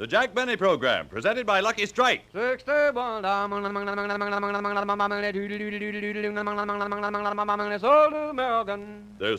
The Jack Benny Program, presented by Lucky Strike. There's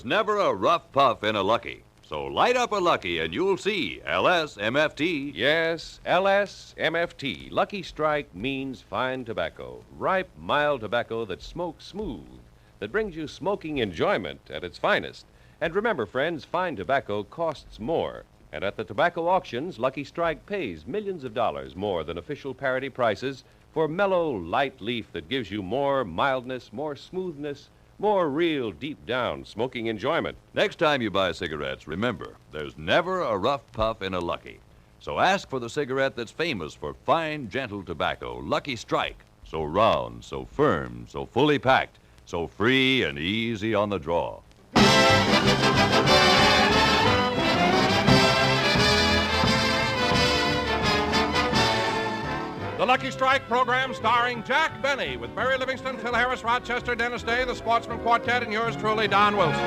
never a rough puff in a Lucky. So light up a Lucky and you'll see LSMFT. Yes, LSMFT. Lucky Strike means fine tobacco. Ripe, mild tobacco that smokes smooth, that brings you smoking enjoyment at its finest. And remember, friends, fine tobacco costs more. And at the tobacco auctions, Lucky Strike pays millions of dollars more than official parity prices for mellow, light leaf that gives you more mildness, more smoothness, more real, deep-down smoking enjoyment. Next time you buy cigarettes, remember, there's never a rough puff in a Lucky. So ask for the cigarette that's famous for fine, gentle tobacco, Lucky Strike. So round, so firm, so fully packed, so free and easy on the draw. The Lucky Strike program starring Jack Benny with Mary Livingston, Phil Harris, Rochester, Dennis Day, the Sportsman Quartet, and yours truly, Don Wilson.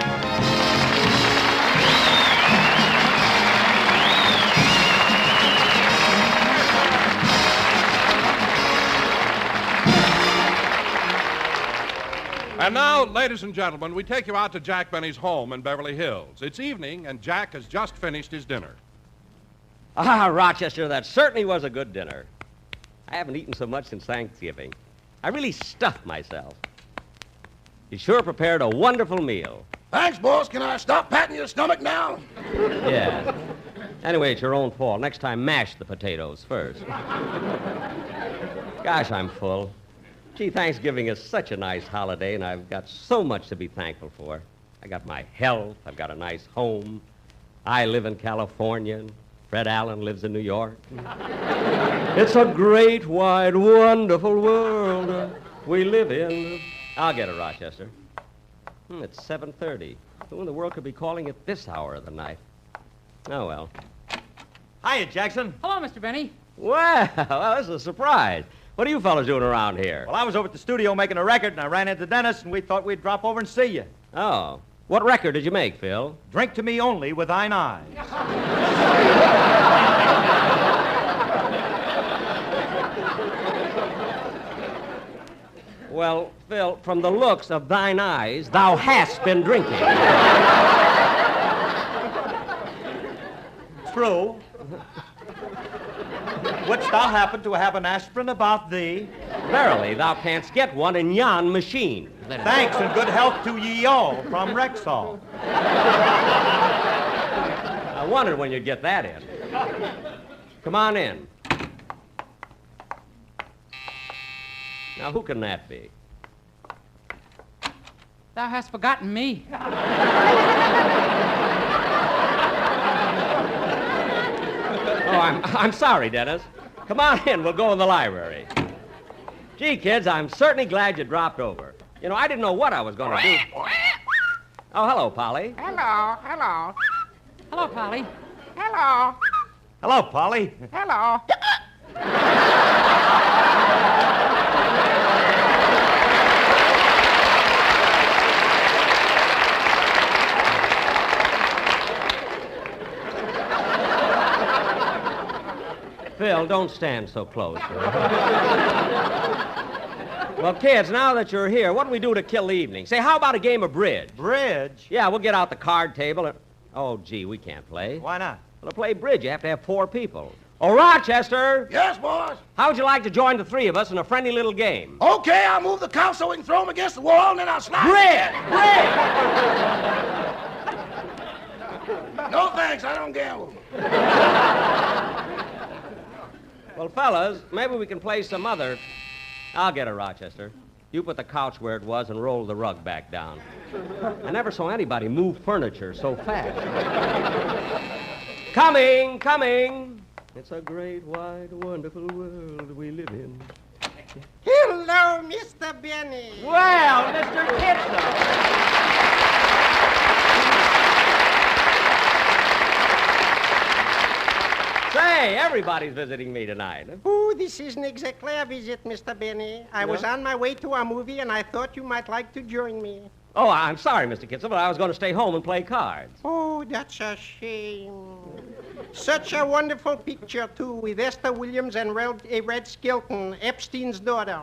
And now, ladies and gentlemen, we take you out to Jack Benny's home in Beverly Hills. It's evening, and Jack has just finished his dinner. Ah, Rochester, that certainly was a good dinner. I haven't eaten so much since Thanksgiving. I really stuffed myself. You sure prepared a wonderful meal. Thanks, boss. Can I stop patting your stomach now? Yeah. Anyway, it's your own fault. Next time, mash the potatoes first. Gosh, I'm full. Gee, Thanksgiving is such a nice holiday, and I've got so much to be thankful for. I got my health. I've got a nice home. I live in California, and Fred Allen lives in New York. It's a great, wide, wonderful world we live in. I'll get it, Rochester. It's 7:30. Who in the world could be calling at this hour of the night? Oh, well. Hiya, Jackson. Hello, Mr. Benny. Well, this is a surprise. What are you fellas doing around here? Well, I was over at the studio making a record, and I ran into Dennis, and we thought we'd drop over and see you. Oh. What record did you make, Phil? Drink to Me Only with Thine Eyes. Well, Phil, from the looks of thine eyes, thou hast been drinking. True. Wouldst thou happen to have an aspirin about thee? Verily, thou canst get one in yon machine. Thanks and good health to ye all from Rexall. I wondered when you'd get that in. Come on in. Now, who can that be? Thou hast forgotten me. Oh, I'm sorry, Dennis. Come on in. We'll go in the library. Gee, kids, I'm certainly glad you dropped over. You know, I didn't know what I was going to do. Oh, hello, Polly. Hello. Hello, Polly. Hello. Hello, Polly. Hello. Phil, don't stand so close. Well, kids, now that you're here, what do we do to kill the evening? Say, how about a game of bridge? Bridge? Yeah, we'll get out the card table and... Oh, gee, we can't play. Why not? Well, to play bridge, you have to have 4 people. Oh, Rochester! Yes, boss. How would you like to join the 3 of us in a friendly little game? Okay, I'll move the couch so we can throw him against the wall, and then I'll slide. Bridge! No, thanks. I don't gamble. Well, fellas, maybe we can play some other... I'll get it, Rochester. You put the couch where it was and roll the rug back down. I never saw anybody move furniture so fast. Coming. It's a great, wide, wonderful world we live in. Hello, Mr. Benny. Well, Mr. Kitson. Say, everybody's visiting me tonight. Oh, this isn't exactly a visit, Mr. Benny. I was on my way to a movie, and I thought you might like to join me. Oh, I'm sorry, Mr. Kitson, but I was going to stay home and play cards. Oh, that's a shame. Such a wonderful picture, too, with Esther Williams and Red Skelton, Epstein's daughter.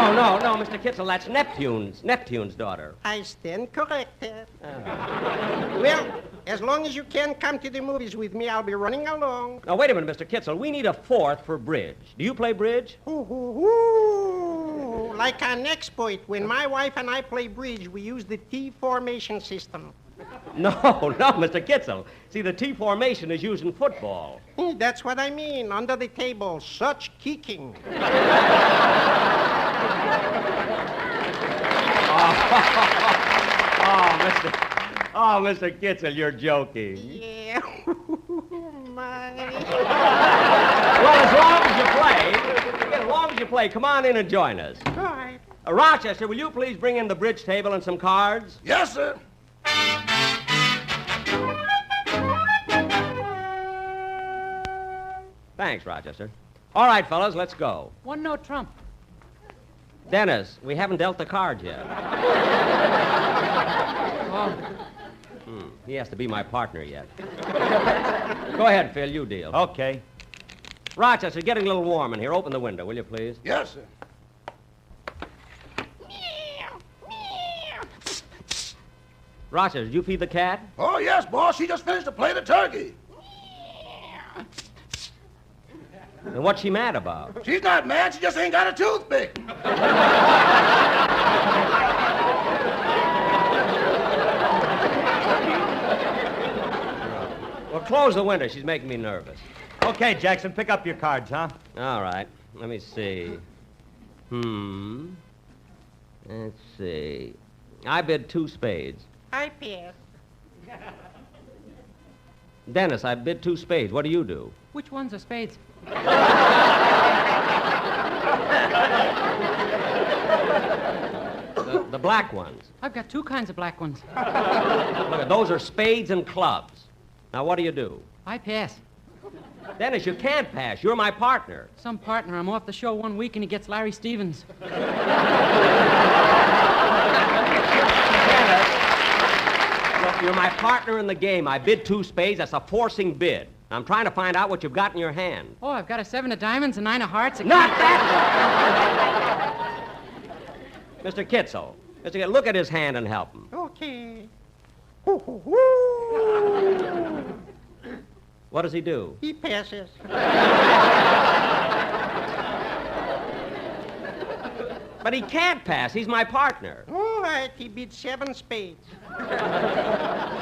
No, Mr. Kitzel, that's Neptune's daughter. I stand corrected. Well, as long as you can come to the movies with me, I'll be running along. Now, wait a minute, Mr. Kitzel. We need a fourth for bridge. Do you play bridge? Ooh, like an expert. When my wife and I play bridge, we use the T formation system. No, Mr. Kitzel. See, the T formation is used in football. That's what I mean. Under the table, such kicking. Mr. Kitzel, you're joking. Yeah. My. Well, as long as you play, come on in and join us. All right. Rochester, will you please bring in the bridge table and some cards? Yes, sir. Thanks, Rochester. All right, fellas, let's go. One no trump. Dennis, we haven't dealt the cards yet. Oh, He has to be my partner yet. Go ahead, Phil, you deal. Okay. Rochester, getting a little warm in here. Open the window, will you, please? Yes, sir. Rochester, did you feed the cat? Oh, yes, boss. She just finished a plate of turkey. And what's she mad about? She's not mad. She just ain't got a toothpick. Well, close the window. She's making me nervous. Okay, Jackson, pick up your cards, huh? All right. Let me see. Let's see. I bid 2 spades. I pass. Dennis, I bid 2 spades. What do you do? which ones are spades? The black ones. I've got 2 kinds of black ones. Look, those are spades and clubs. Now, what do you do? I pass. Dennis, you can't pass. You're my partner. Some partner. I'm off the show 1 week and he gets Larry Stevens. Look, you're my partner in the game. I bid 2 spades. That's a forcing bid. I'm trying to find out what you've got in your hand. Oh, I've got a 7 of diamonds, a 9 of hearts. Not that one! Mr. Kitzel. Mr. Kitzel, look at his hand and help him. Okay. What does he do? He passes. But he can't pass. He's my partner. All right, he beat 7 spades.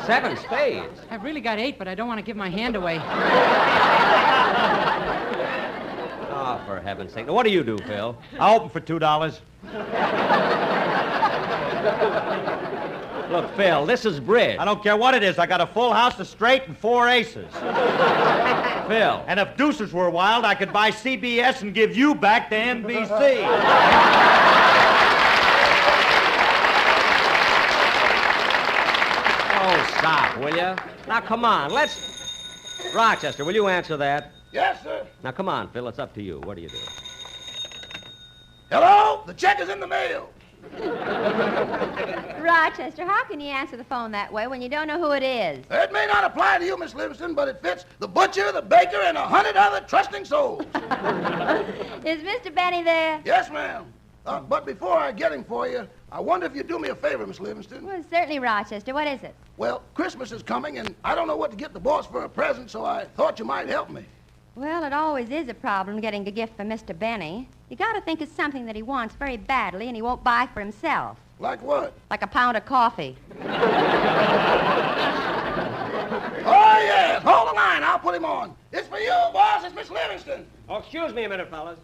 7 spades? I've really got 8, but I don't want to give my hand away. Oh, for heaven's sake. Now, what do you do, Phil? I'll open for $2. Look, Phil, this is bridge. I don't care what it is. I got a full house, a straight, and 4 aces. Phil. And if deuces were wild, I could buy CBS and give you back to NBC. Oh, stop, will you? Now, come on, let's... Rochester, will you answer that? Yes, sir. Now, come on, Phil, it's up to you. What do you do? Hello? The check is in the mail. Rochester, how can you answer the phone that way when you don't know who it is? It may not apply to you, Miss Livingston, but it fits the butcher, the baker, and 100 other trusting souls. Is Mr. Benny there? Yes, ma'am. But before I get him for you, I wonder if you'd do me a favor, Miss Livingston. Well, certainly, Rochester. What is it? Well, Christmas is coming, and I don't know what to get the boss for a present, so I thought you might help me. Well, it always is a problem getting a gift for Mr. Benny. You gotta think it's something that he wants very badly and he won't buy for himself. Like what? Like a pound of coffee. Oh, yes. Hold the line. I'll put him on. It's for you, boss. It's Miss Livingston. Oh, excuse me a minute, fellas.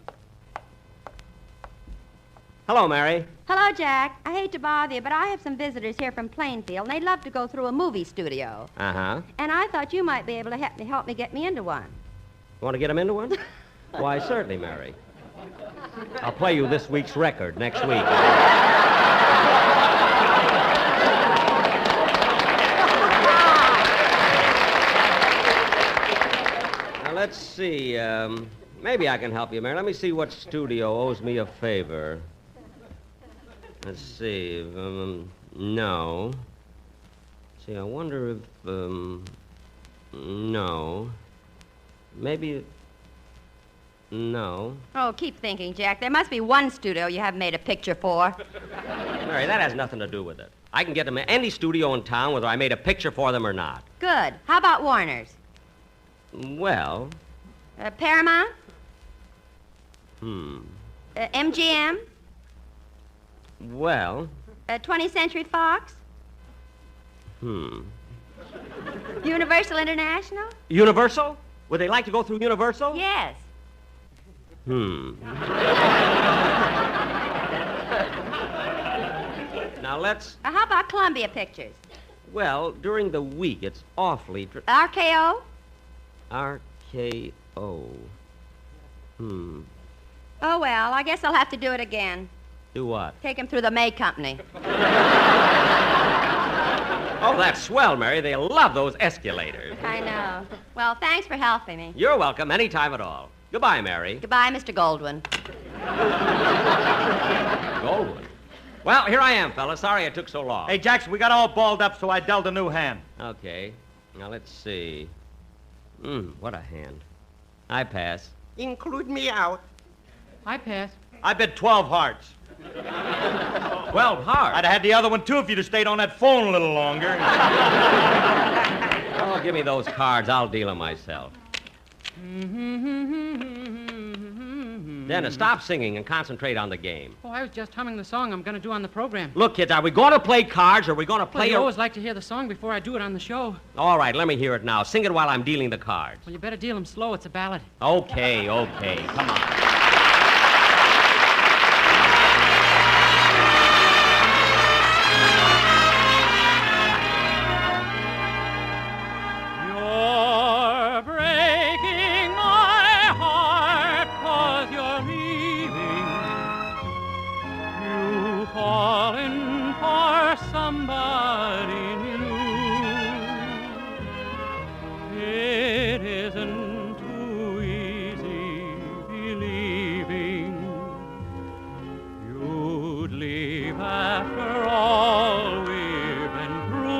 Hello, Mary. Hello, Jack. I hate to bother you, but I have some visitors here from Plainfield, and they'd love to go through a movie studio. Uh-huh. And I thought you might be able to help me get me into one. Want to get him into one? Why, certainly, Mary. I'll play you this week's record next week. Now, let's see. Maybe I can help you, Mary. Let me see what studio owes me a favor. Let's see. No. See, I wonder if, No. Maybe... No. Oh, keep thinking, Jack. There must be one studio you haven't made a picture for. Mary, that has nothing to do with it. I can get them in any studio in town whether I made a picture for them or not. Good. How about Warner's? Well... Paramount? MGM? Well... 20th Century Fox? Universal International? Universal? Would they like to go through Universal? Yes. Now let's... How about Columbia Pictures? Well, during the week, it's awfully... RKO? RKO. Oh, well, I guess I'll have to do it again. Do what? Take him through the May Company. Oh, that's swell, Mary. They'll love those escalators. I know. Well, thanks for helping me. You're welcome anytime at all. Goodbye, Mary. Goodbye, Mr. Goldwyn. Goldwyn? Well, here I am, fellas. Sorry it took so long. Hey, Jackson, we got all balled up, so I dealt a new hand. Okay. Now, let's see. What a hand. I pass. Include me out. I pass. I bet 12 hearts. 12 hearts? I'd have had the other one, too, if you'd have stayed on that phone a little longer. Oh, give me those cards. I'll deal them myself. Dennis, stop singing and concentrate on the game. Oh, I was just humming the song I'm going to do on the program. Look, kids, are we going to play cards or are we going to Well, play... you always like to hear the song before I do it on the show. All right, let me hear it now. Sing it while I'm dealing the cards. Well, you better deal them slow. It's a ballad. Okay. Come on. You're breaking my heart 'cause you're leaving. You've fallen for somebody new. It isn't too easy believing you'd leave after all we've been through.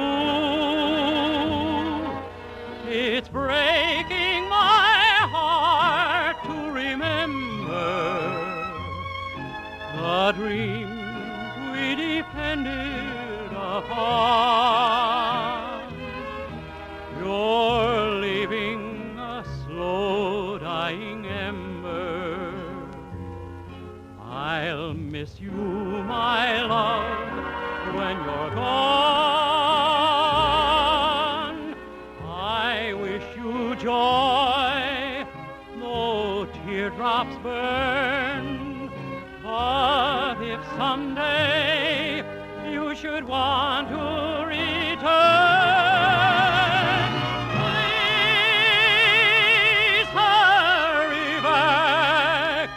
It's breaking my heart to remember the dreams we depended upon. You're leaving a slow dying ember. I'll miss you, my love, when you're gone. I wish you joy, though teardrops burn. But if someday you should want to return, please hurry back,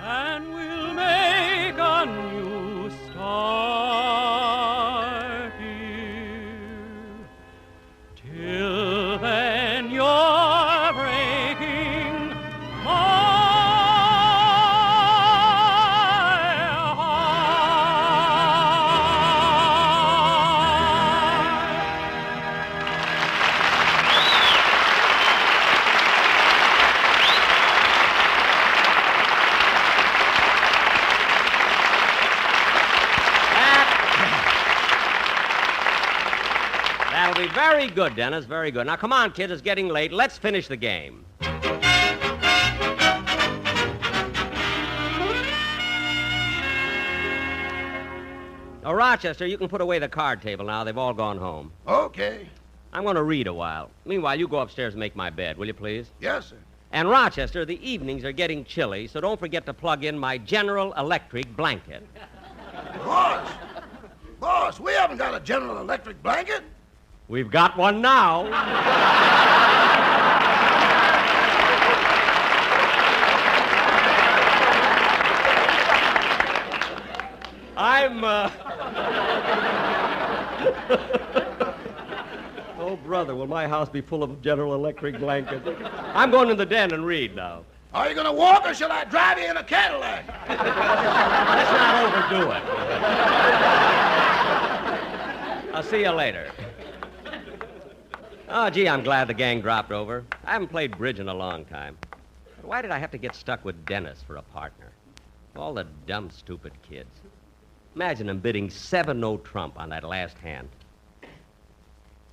and we'll make a new start here. Till then, you're breaking my heart. That'll be very good, Dennis. Very good. Now, come on, kids. It's getting late. Let's finish the game. Now, Rochester, you can put away the card table now. They've all gone home. Okay. I'm going to read a while. Meanwhile, you go upstairs and make my bed, will you please? Yes, sir. And, Rochester, the evenings are getting chilly, so don't forget to plug in my General Electric blanket. Boss, we haven't got a General Electric blanket. We've got one now. Oh, brother, will my house be full of General Electric blankets? I'm going to the den and read now. Are you going to walk or shall I drive you in a Cadillac? Let's not overdo it. I'll see you later. Oh, gee, I'm glad the gang dropped over. I haven't played bridge in a long time. But why did I have to get stuck with Dennis for a partner? All the dumb, stupid kids. Imagine him bidding 7-no trump on that last hand.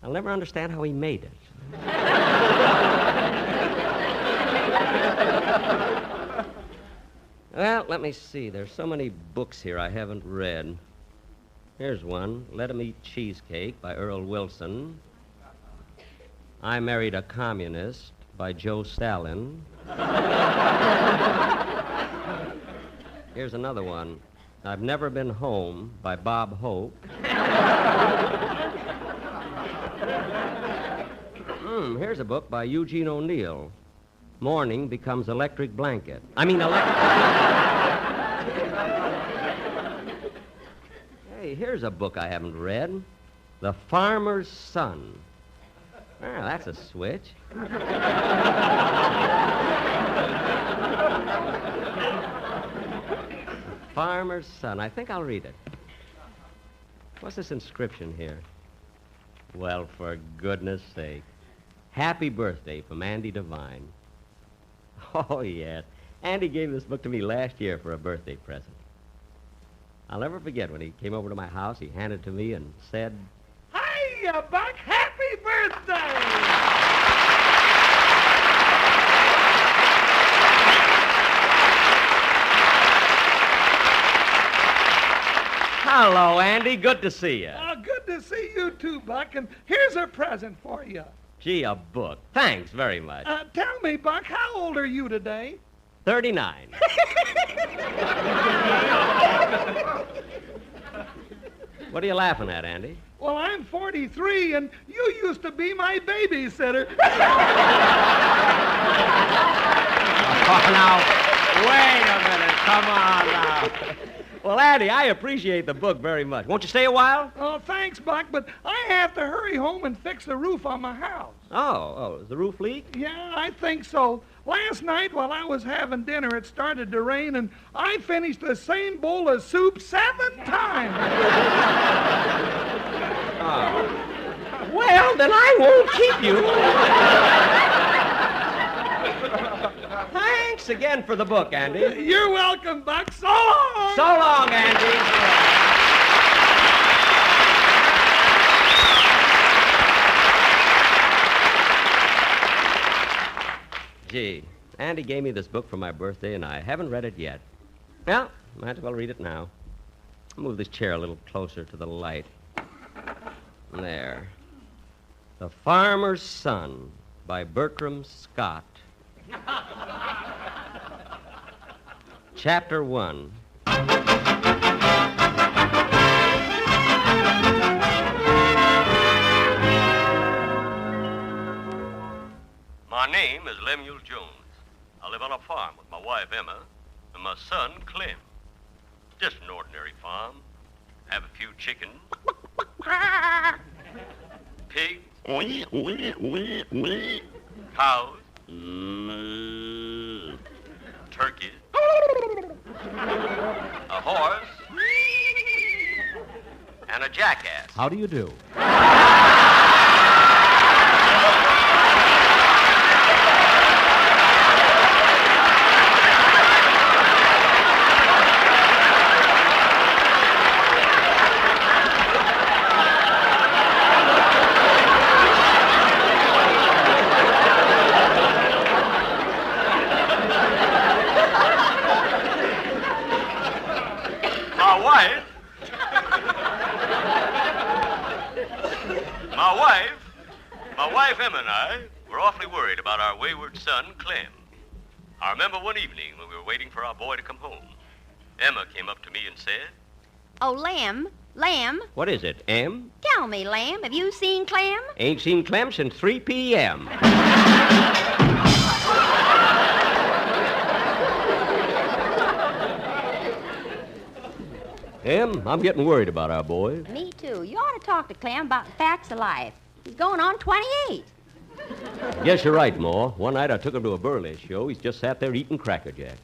I'll never understand how he made it. Well, let me see. There's so many books here I haven't read. Here's one, Let 'Em Eat Cheesecake by Earl Wilson. I Married a Communist by Joe Stalin. Here's another one, I've Never Been Home by Bob Hope. Here's a book by Eugene O'Neill. Morning Becomes Electric Blanket. Hey, here's a book I haven't read. The Farmer's Son. Ah, that's a switch. Farmer's Son. I think I'll read it. What's this inscription here? Well, for goodness sake. Happy birthday from Andy Devine. Oh, yes. Andy gave this book to me last year for a birthday present. I'll never forget when he came over to my house, he handed it to me and said, Hiya, Buck! Happy birthday! Hello, Andy. Good to see you. Good to see you too, Buck, and here's a present for you. Gee, a book. Thanks very much. Tell me, Buck, how old are you today? 39. What are you laughing at, Andy? Well, I'm 43, and you used to be my babysitter. Oh, now, wait a minute. Come on now. Well, Andy, I appreciate the book very much. Won't you stay a while? Oh, thanks, Buck, but I have to hurry home and fix the roof on my house. Oh, is the roof leak? Yeah, I think so. Last night while I was having dinner, it started to rain, and I finished the same bowl of soup 7 times. Oh. Well, then I won't keep you. Thanks again for the book, Andy. You're welcome, Buck. So long! So long, Andy. Gee, Andy gave me this book for my birthday, and I haven't read it yet. Well, might as well read it now. I'll move this chair a little closer to the light. There. The Farmer's Son by Bertram Scott. Chapter 1. My name is Lemuel Jones. I live on a farm with my wife, Emma, and my son, Clem. Just an ordinary farm. Have a few chickens, pigs, cows, turkeys, a horse, and a jackass. How do you do? My wife, Emma, and I were awfully worried about our wayward son, Clem. I remember one evening when we were waiting for our boy to come home. Emma came up to me and said, Oh, Lamb. What is it, Em? Tell me, Lamb, have you seen Clem? Ain't seen Clem since 3 p.m. Em, I'm getting worried about our boy. Me too. You ought to talk to Clem about the facts of life. He's going on 28. Guess you're right, Ma. One night I took him to a burlesque show. He's just sat there eating Cracker Jack.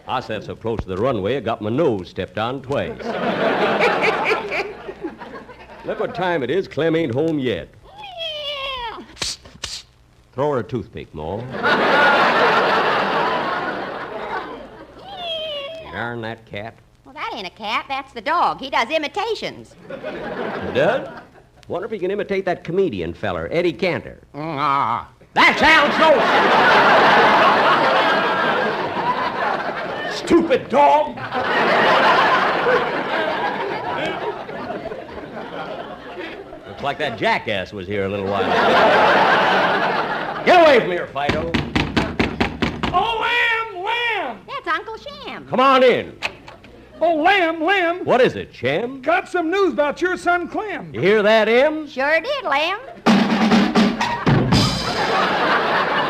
I sat so close to the runway, I got my nose stepped on twice. Look what time it is. Clem ain't home yet. Throw her a toothpick, Ma. Darn that cat. Well, that ain't a cat. That's the dog. He does imitations. He does? Wonder if he can imitate that comedian feller, Eddie Cantor. That sounds so... Stupid dog! Looks like that jackass was here a little while ago. Get away from here, Fido. Oh, Lamb! That's Uncle Sham. Come on in. Oh, Lamb! What is it, Shem? Got some news about your son, Clem. You hear that, Em? Sure did, Lamb.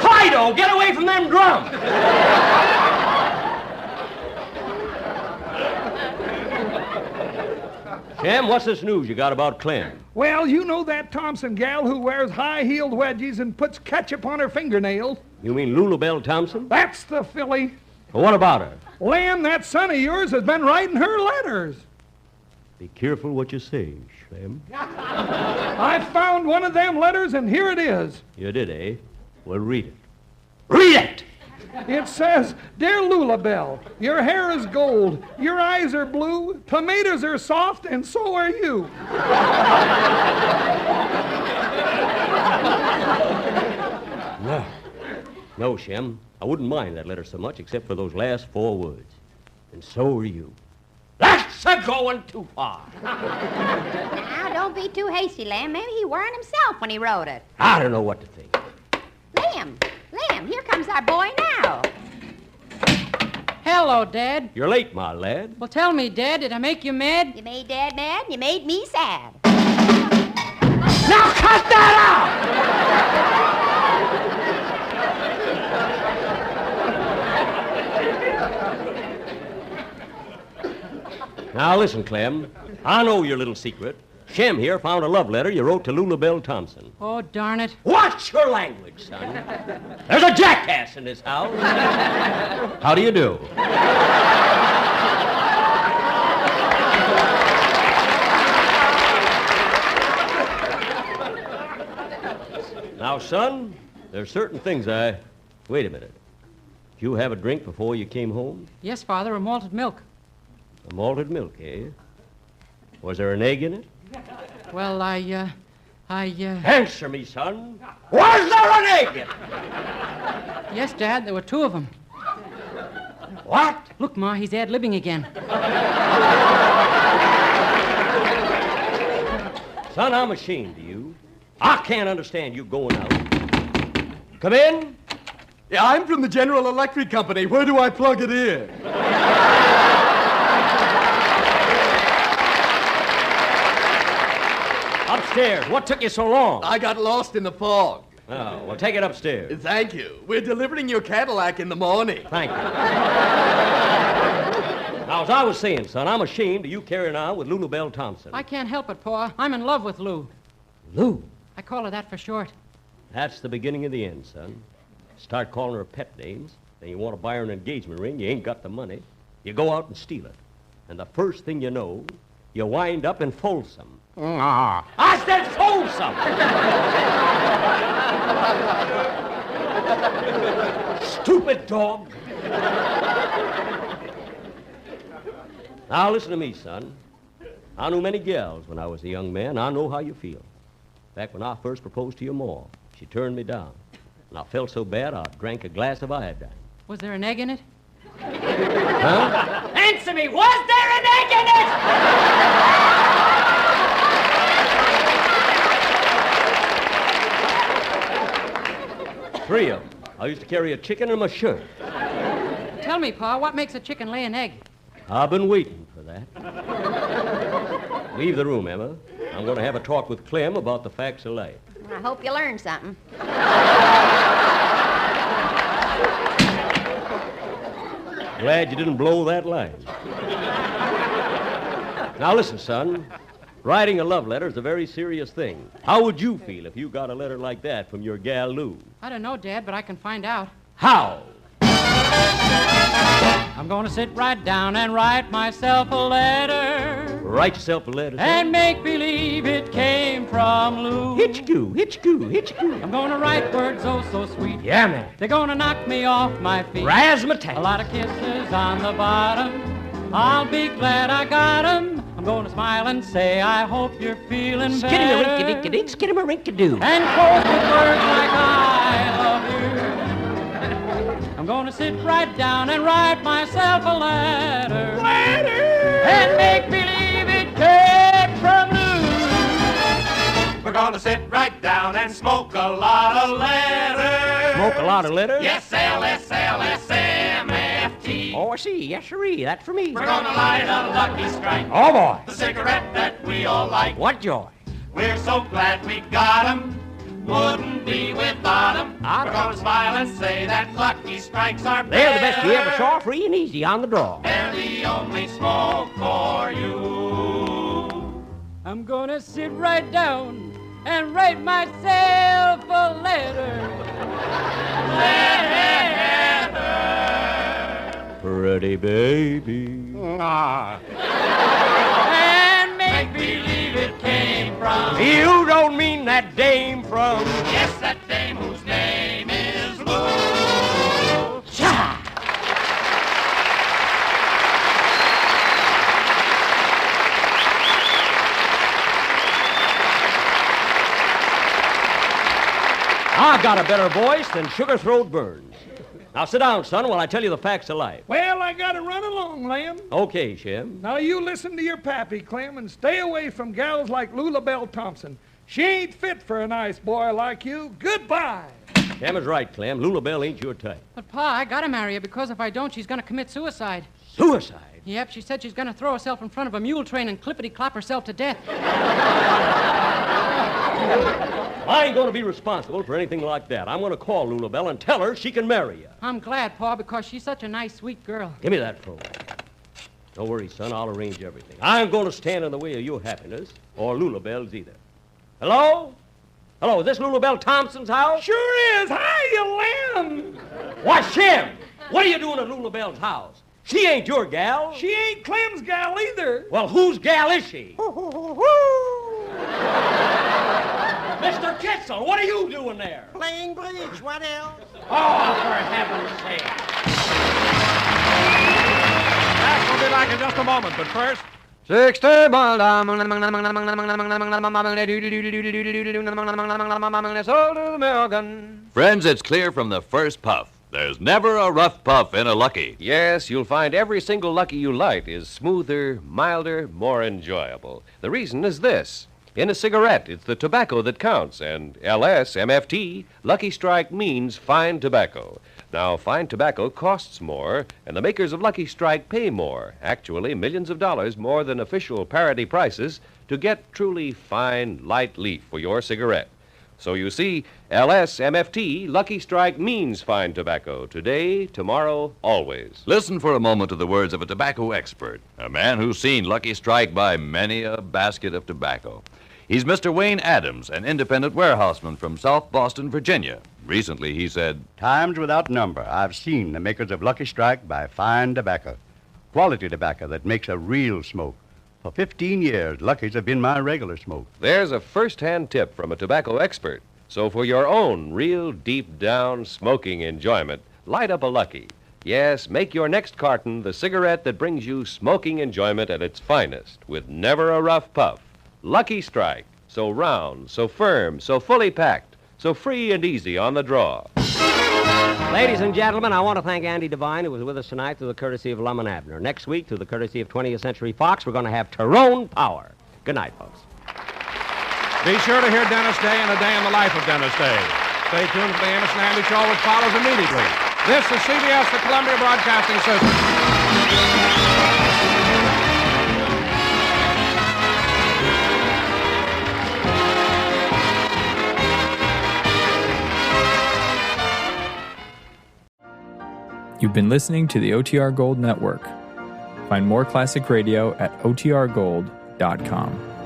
Fido, get away from them drums! Shem, what's this news you got about Clem? Well, you know that Thompson gal who wears high-heeled wedgies and puts ketchup on her fingernails? You mean Lulabelle Thompson? That's the filly. Well, what about her? Lamb, that son of yours has been writing her letters. Be careful what you say, Shem. I found one of them letters, and here it is. You did, eh? Well, read it. Read it! It says, Dear Lulabelle, your hair is gold, your eyes are blue, tomatoes are soft, and so are you. No, Shem. I wouldn't mind that letter so much except for those last 4 words. And so are you. That's going too far. Now, don't be too hasty, Lamb. Maybe he weren't himself when he wrote it. I don't know what to think. Lamb, here comes our boy now. Hello, Dad. You're late, my lad. Well, tell me, Dad, did I make you mad? You made Dad mad, you made me sad. Now cut that out! Now listen, Clem. I know your little secret. Shem here found a love letter you wrote to Lulabelle Thompson. Oh, darn it. Watch your language, son. There's a jackass in this house. How do you do? Now, son, there's certain things Wait a minute. Did you have a drink before you came home? Yes, Father, a malted milk. A malted milk, eh? Was there an egg in it? Well, Answer me, son. Was there an egg in it? Yes, Dad, there were 2 of them. What? Look, Ma, he's ad-libbing again. Son, I'm ashamed of you. I can't understand you going out. Come in. Yeah, I'm from the General Electric Company. Where do I plug it in? Upstairs. What took you so long? I got lost in the fog. Oh, well, take it upstairs. Thank you. We're delivering your Cadillac in the morning. Thank you. Now, as I was saying, son, I'm ashamed of you carrying on with Lulabelle Thompson. I can't help it, Pa. I'm in love with Lou. Lou? I call her that for short. That's the beginning of the end, son. Start calling her pet names. Then you want to buy her an engagement ring. You ain't got the money. You go out and steal it. And the first thing you know, you wind up in Folsom. I said Folsom! Stupid dog! Now, listen to me, son. I knew many gals when I was a young man. I know how you feel. Back when I first proposed to your ma, she turned me down. And I felt so bad, I drank a glass of iodine. Was there an egg in it? Huh? Answer me! Was there an egg in it? 3 of them. I used to carry a chicken in my shirt. Tell me, Pa, what makes a chicken lay an egg? I've been waiting for that. Leave the room, Emma. I'm going to have a talk with Clem about the facts of life. I hope you learned something. Glad you didn't blow that line. Now listen, son. Writing a love letter is a very serious thing. How would you feel if you got a letter like that from your gal Lou? I don't know, Dad, but I can find out. How? I'm going to sit right down and write myself a letter. Write yourself a letter, son. And make believe it came from Lou. Hitch-goo, hitch-goo, hitch-goo. I'm gonna write words oh so sweet. Yeah, man. They're gonna knock me off my feet. Razzmatazz. A lot of kisses on the bottom. I'll be glad I got 'em. I'm gonna smile and say I hope you're feeling better. Skiddy-ma-rinky-dinky-dink, skiddy-ma-rink-a-doo. And close with words like I love you. I'm gonna sit right down and write myself a letter. And make believe it came from Lou. We're gonna sit right down and smoke a lot of letters. Smoke a lot of letters? Yes, LSLSMFT. Oh, I see. Yes, sirree. That's for me. We're gonna light a Lucky Strike. Oh, boy. The cigarette that we all like. What joy. We're so glad we got 'em. Wouldn't be without 'em. We're gonna smile and say that Lucky Strikes are better. They're the best you ever saw, free and easy on the draw. They're the only smoke for you. I'm gonna sit right down and write myself a letter. Pretty baby. And make believe it came from. You don't mean that dame from. Yes, that dame whose name is Lou. Cha! I got a better voice than Sugar Throat Burns. Now sit down, son, while I tell you the facts of life. Well, I gotta run along, Lem. Okay, Shem. Now you listen to your pappy, Clem, and stay away from gals like Lula Bell Thompson. She ain't fit for a nice boy like you. Goodbye. Shem is right, Clem. Lula Bell ain't your type. But, Pa, I gotta marry her because if I don't, she's gonna commit suicide. Suicide? Yep, she said she's gonna throw herself in front of a mule train and clippity-clop herself to death. I ain't gonna be responsible for anything like that. I'm gonna call Lula Bell and tell her she can marry you. I'm glad, Pa, because she's such a nice, sweet girl. Give me that phone. Don't worry, son. I'll arrange everything. I ain't gonna stand in the way of your happiness or Lula Bell's either. Hello? Hello, is this Lula Bell Thompson's house? Sure is. Hiya, Lem. Why, Shem, what are you doing at Lula Bell's house? She ain't your gal. She ain't Clem's gal either. Well, whose gal is she? Mr. Kitzel, what are you doing there? Playing bridge. What else? Oh, for heaven's sake. That will be back in just a moment, but first... 60 miles American. Friends, it's clear from the first puff. There's never a rough puff in a Lucky. Yes, you'll find every single Lucky you light is smoother, milder, more enjoyable. The reason is this. In a cigarette, it's the tobacco that counts, and LS, MFT, Lucky Strike means fine tobacco. Now, fine tobacco costs more, and the makers of Lucky Strike pay more, actually millions of dollars more than official parity prices, to get truly fine, light leaf for your cigarette. So you see, LS, MFT, Lucky Strike means fine tobacco, today, tomorrow, always. Listen for a moment to the words of a tobacco expert, a man who's seen Lucky Strike buy many a basket of tobacco. He's Mr. Wayne Adams, an independent warehouseman from South Boston, Virginia. Recently, he said, Times without number, I've seen the makers of Lucky Strike buy fine tobacco. Quality tobacco that makes a real smoke. For 15 years, Lucky's have been my regular smoke. There's a first-hand tip from a tobacco expert. So for your own real deep-down smoking enjoyment, light up a Lucky. Yes, make your next carton the cigarette that brings you smoking enjoyment at its finest, with never a rough puff. Lucky Strike, so round, so firm, so fully packed, so free and easy on the draw. Ladies and gentlemen, I want to thank Andy Devine, who was with us tonight through the courtesy of Lum and Abner. Next week, through the courtesy of 20th Century Fox, we're going to have Tyrone Power. Good night, folks. Be sure to hear Dennis Day and A Day in the Life of Dennis Day. Stay tuned for the Amos and Andy Show, which follows immediately. This is CBS, the Columbia Broadcasting System. You've been listening to the OTR Gold Network. Find more classic radio at otrgold.com.